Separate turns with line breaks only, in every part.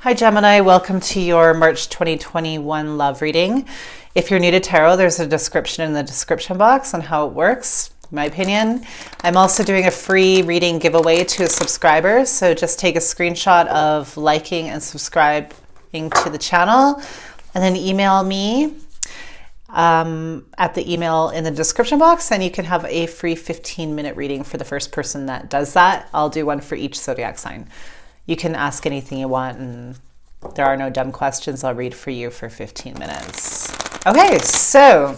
Hi Gemini, welcome to your March 2021 love reading. If you're new to tarot, there's a description in the description box on how it works, in my opinion. I'm also doing a free reading giveaway to a subscriber, so just take a screenshot of liking and subscribing to the channel and then email me at the email in the description box, and you can have a free 15-minute reading for the first person that does that. I'll do one for each zodiac sign. You can ask anything you want, and there are no dumb questions. I'll read for you for 15 minutes. Okay, so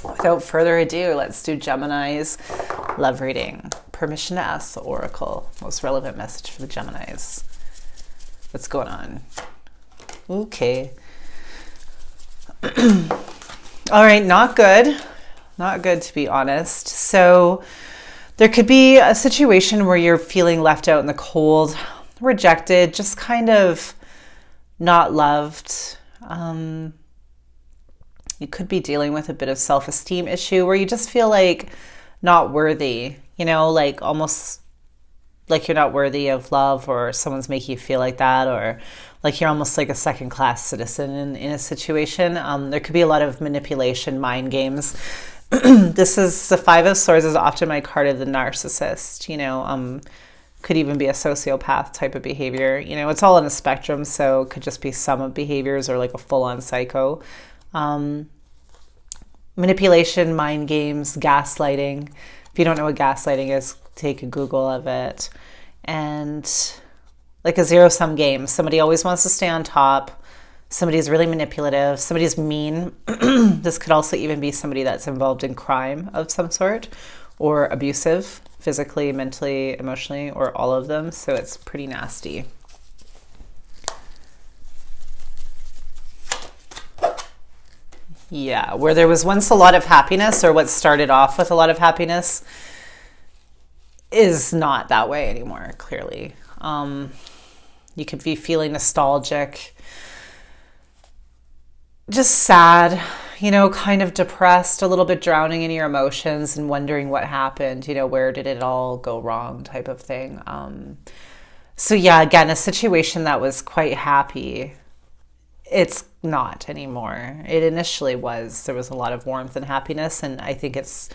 without further ado, let's do Gemini's love reading. Permission to ask the Oracle. Most relevant message for the Geminis. What's going on? Okay. All right, not good. Not good, to be honest. So there could be a situation where you're feeling left out in the cold, rejected, just kind of not loved. You could be dealing with a bit of self-esteem issue where you just feel like not worthy, you know, like almost like you're not worthy of love, or someone's making you feel like that, or like you're almost like a second-class citizen in a situation. There could be a lot of manipulation, mind games. This is the Five of Swords is often my card of the narcissist, you know, could even be a sociopath type of behavior. You know, it's all on a spectrum, so it could just be some of behaviors or like a full-on psycho. Manipulation, mind games, gaslighting. If you don't know what gaslighting is, take a Google of it. And like a zero-sum game. Somebody always wants to stay on top. Somebody's really manipulative. Somebody's mean. This could also even be somebody that's involved in crime of some sort, or abusive, physically, mentally, emotionally, or all of them. So it's pretty nasty. Yeah, where there was once a lot of happiness, or what started off with a lot of happiness, is not that way anymore, clearly. You could be feeling nostalgic, just sad, you know, kind of depressed, a little bit drowning in your emotions and wondering what happened, you know, where did it all go wrong type of thing. So yeah, again, a situation that was quite happy, it's not anymore. It initially was. There was a lot of warmth and happiness, and I think it's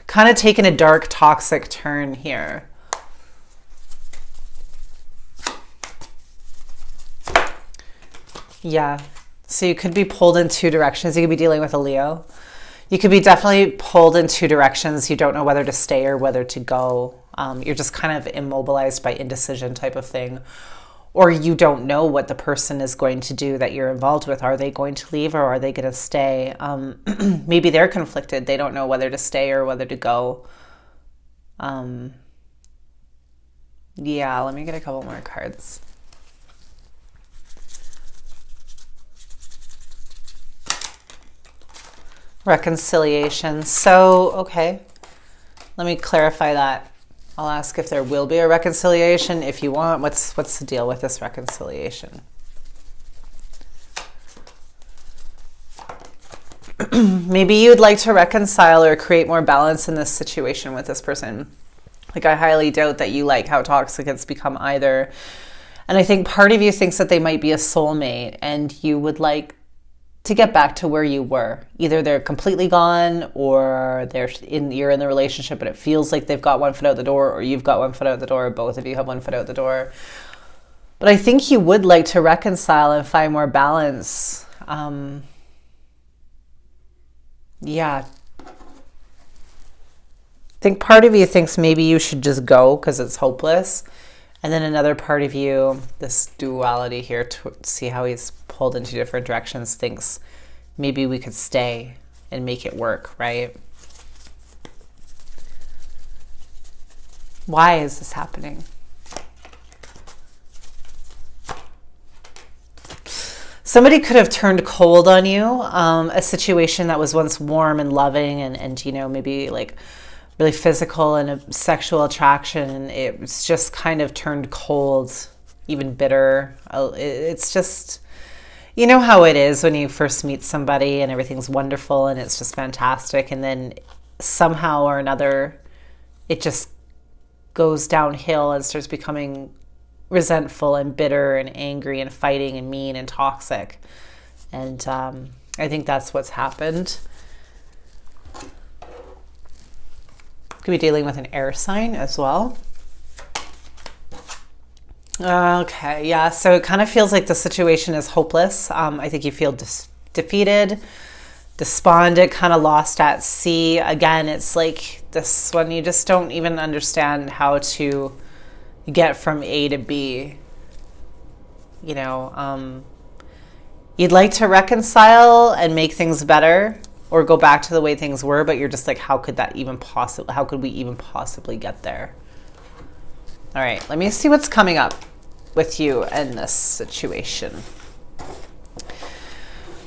kind of taken a dark, toxic turn here. Yeah. So you could be pulled in two directions. You could be dealing with a Leo. You could be definitely pulled in two directions. You don't know whether to stay or whether to go. You're just kind of immobilized by indecision type of thing. Or you don't know what the person is going to do that you're involved with. Are they going to leave, or are they going to stay? Maybe they're conflicted. They don't know whether to stay or whether to go. Yeah, let me get a couple more cards. Reconciliation. So, okay, let me clarify that. I'll ask if there will be a reconciliation. If you want, what's the deal with this reconciliation? Maybe you'd like to reconcile or create more balance in this situation with this person. Like, I highly doubt that you like how toxic it's become either. And I think part of you thinks that they might be a soulmate, and you would like to get back to where you were. Either they're completely gone, or you're in the relationship but it feels like they've got one foot out the door, or you've got one foot out the door, or both of you have one foot out the door. But I think you would like to reconcile and find more balance. Yeah. I think part of you thinks maybe you should just go because it's hopeless. And then another part of you, this duality here, to see how he's pulled in two different directions, thinks maybe we could stay and make it work, right? Why is this happening? Somebody could have turned cold on you, a situation that was once warm and loving and you know, maybe like really physical and a sexual attraction, and it's just kind of turned cold, even bitter. It's just, you know how it is when you first meet somebody and everything's wonderful and it's just fantastic, and then somehow or another it just goes downhill and starts becoming resentful and bitter and angry and fighting and mean and toxic. And I think that's what's happened. Could be dealing with an air sign as well. Okay, yeah, so it kind of feels like the situation is hopeless. I think you feel defeated, despondent, kind of lost at sea. Again, it's like this one, you just don't even understand how to get from A to B. You know, you'd like to reconcile and make things better or go back to the way things were, but you're just like, how could we even possibly get there? All right, let me see what's coming up with you in this situation.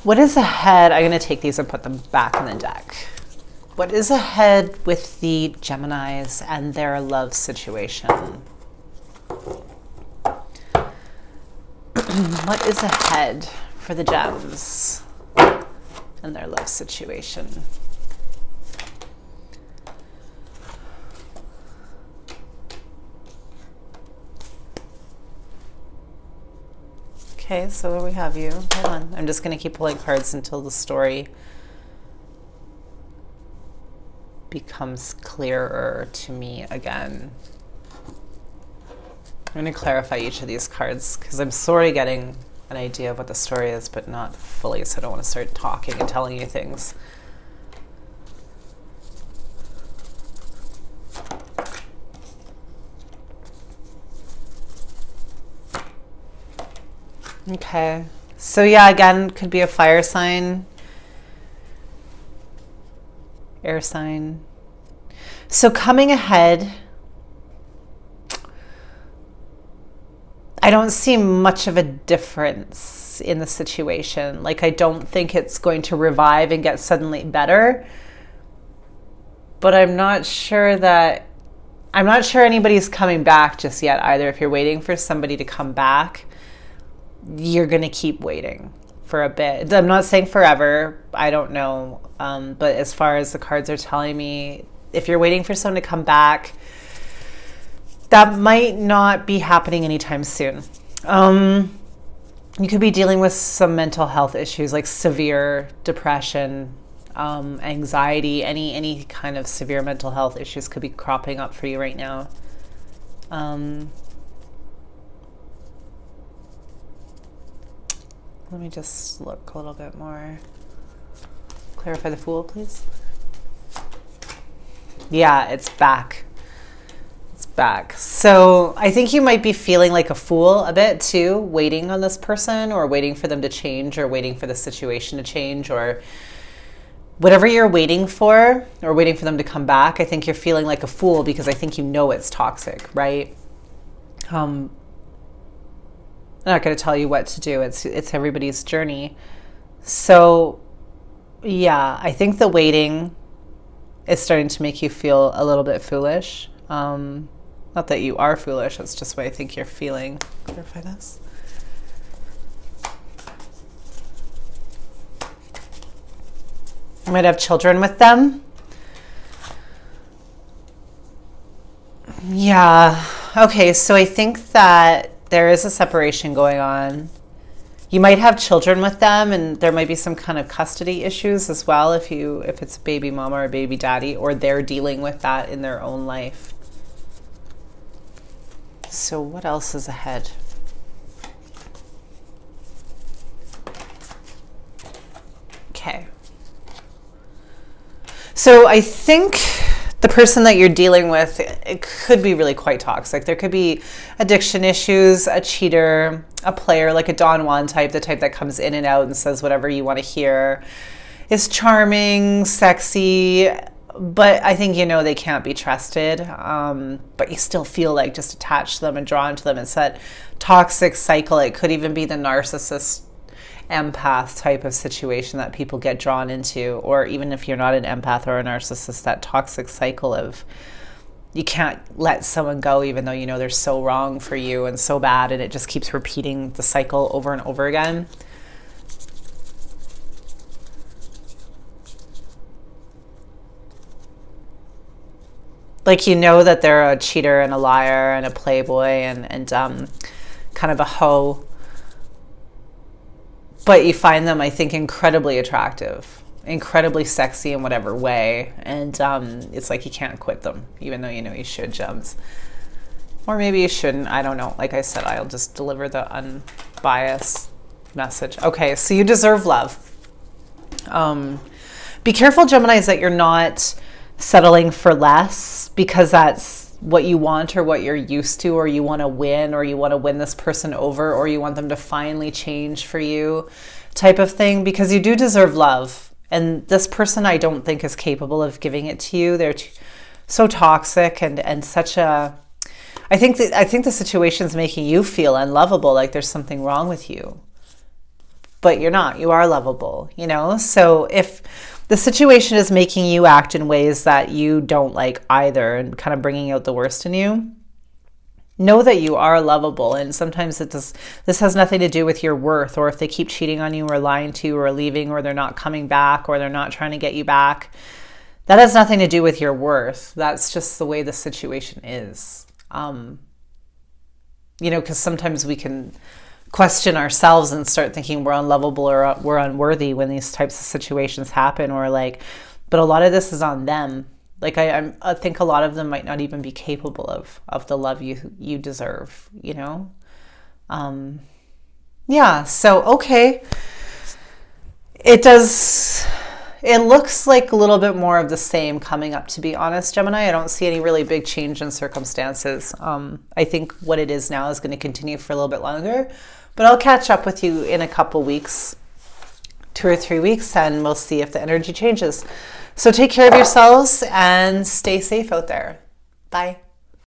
What is ahead? I'm going to take these and put them back in the deck. What is ahead with the Geminis and their love situation? What is ahead for the Gems and their love situation? Okay, so there we have you. Hold on. I'm just going to keep pulling cards until the story becomes clearer to me again. I'm going to clarify each of these cards because I'm sort of getting an idea of what the story is, but not fully, so I don't want to start talking and telling you things. Okay, so yeah, again, could be a fire sign, air sign. So coming ahead, I don't see much of a difference in the situation. Like, I don't think it's going to revive and get suddenly better, but I'm not sure anybody's coming back just yet either. If you're waiting for somebody to come back, you're going to keep waiting for a bit. I'm not saying forever. I don't know. But as far as the cards are telling me, if you're waiting for someone to come back, that might not be happening anytime soon. You could be dealing with some mental health issues like severe depression, anxiety, any kind of severe mental health issues could be cropping up for you right now. Let me just look a little bit more. Clarify the Fool, please. Yeah, it's back. It's back. So I think you might be feeling like a fool a bit too, waiting on this person or waiting for them to change or waiting for the situation to change or whatever you're waiting for or waiting for them to come back. I think you're feeling like a fool because I think you know it's toxic, right? I'm not going to tell you what to do. It's everybody's journey. So yeah, I think the waiting is starting to make you feel a little bit foolish. Not that you are foolish, it's just what I think you're feeling. Clarify this. You might have children with them. Yeah. Okay, so I think that there is a separation going on. You might have children with them, and there might be some kind of custody issues as well if it's a baby mama or a baby daddy, or they're dealing with that in their own life. So what else is ahead? Okay. So I think the person that you're dealing with, it could be really quite toxic. There could be addiction issues, a cheater, a player, like a Don Juan type, the type that comes in and out and says whatever you want to hear, is charming, sexy, but I think you know they can't be trusted, but you still feel like just attached to them and drawn to them. It's that toxic cycle. It could even be the narcissist empath type of situation that people get drawn into, or even if you're not an empath or a narcissist, that toxic cycle of you can't let someone go even though you know they're so wrong for you and so bad, and it just keeps repeating the cycle over and over again. Like, you know that they're a cheater and a liar and a playboy and kind of a hoe. But you find them, I think, incredibly attractive, incredibly sexy in whatever way. And it's like you can't quit them, even though you know you should, Gems. Or maybe you shouldn't. I don't know. Like I said, I'll just deliver the unbiased message. Okay, so you deserve love. Be careful, Geminis, that you're not settling for less because that's what you want or what you're used to, or you want to win, or you want to win this person over, or you want them to finally change for you type of thing, because you do deserve love. And this person, I don't think, is capable of giving it to you. They're so toxic and such a... I think the situation's making you feel unlovable, like there's something wrong with you. But you're not. You are lovable, you know? So if the situation is making you act in ways that you don't like either and kind of bringing out the worst in you, know that you are lovable. And sometimes this has nothing to do with your worth, or if they keep cheating on you or lying to you or leaving, or they're not coming back, or they're not trying to get you back. That has nothing to do with your worth. That's just the way the situation is. You know, because sometimes we can question ourselves and start thinking we're unlovable or we're unworthy when these types of situations happen, or like, but a lot of this is on them. Like I think a lot of them might not even be capable of the love you deserve, you know? Yeah, so okay. It looks like a little bit more of the same coming up, to be honest, Gemini. I don't see any really big change in circumstances. I think what it is now is going to continue for a little bit longer, but I'll catch up with you in a couple weeks, 2 or 3 weeks, and we'll see if the energy changes. So take care of yourselves and stay safe out there. Bye.